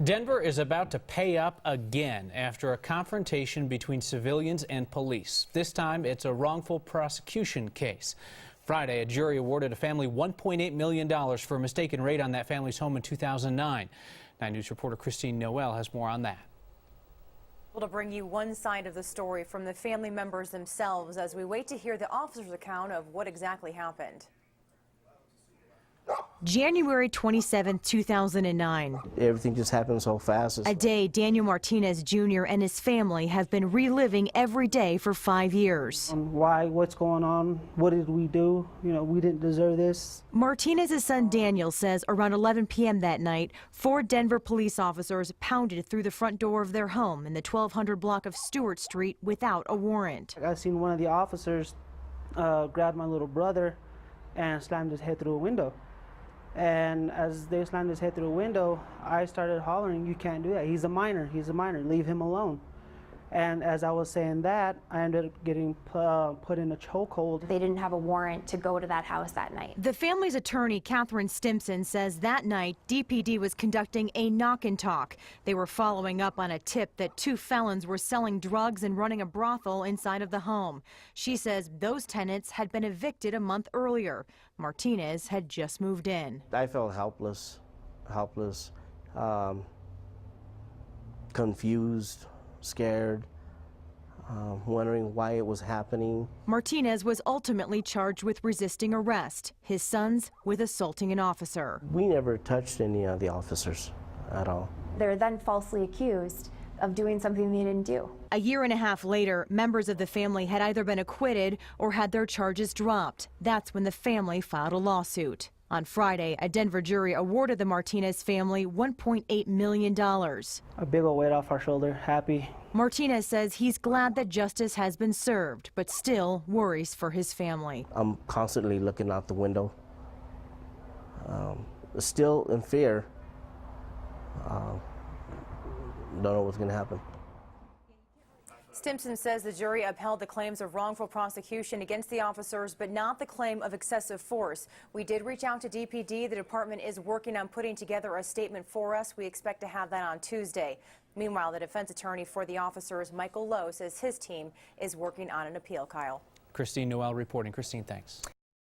Denver is about to pay up again after a confrontation between civilians and police. This time, it's a wrongful prosecution case. Friday, a jury awarded a family $1.8 million for a mistaken raid on that family's home in 2009. 9 News reporter Christine Noel has more on that. To bring you one side of the story from the family members themselves as we wait to hear the officer's account of what exactly happened. January 27, 2009. Everything just happened so fast. A day Daniel Martinez Jr. and his family have been reliving every day for 5 years. Why? What's going on? What did we do? You know, we didn't deserve this. Martinez's son Daniel says around 11 p.m. that night, 4 Denver police officers pounded through the front door of their home in the 1200 block of Stewart Street without a warrant. I seen one of the officers grab my little brother and slammed his head through a window. And as they slammed his head through the window, I started hollering, "You can't do that. He's a minor. He's a minor. Leave him alone." And as I was saying that, I ended up getting put in a chokehold. They didn't have a warrant to go to that house that night. The family's attorney, Catherine Stimson, says that night DPD was conducting a knock and talk. They were following up on a tip that 2 felons were selling drugs and running a brothel inside of the home. She says those tenants had been evicted a month earlier. Martinez had just moved in. I felt helpless, confused, scared, wondering why it was happening. Martinez was ultimately charged with resisting arrest, his sons with assaulting an officer. We never touched any of the officers at all. They're then falsely accused of doing something they didn't do. A year and a half later, members of the family had either been acquitted or had their charges dropped. That's when the family filed a lawsuit. On Friday, a Denver jury awarded the Martinez family $1.8 million. A big old weight off our shoulder, happy. Martinez says he's glad that justice has been served, but still worries for his family. I'm constantly looking out the window, still in fear. Don't know what's going to happen. Stimson says the jury upheld the claims of wrongful prosecution against the officers, but not the claim of excessive force. We did reach out to DPD. The department is working on putting together a statement for us. We expect to have that on Tuesday. Meanwhile, the defense attorney for the officers, Michael Lowe, says his team is working on an appeal. Kyle. Christine Noel reporting. Christine, thanks.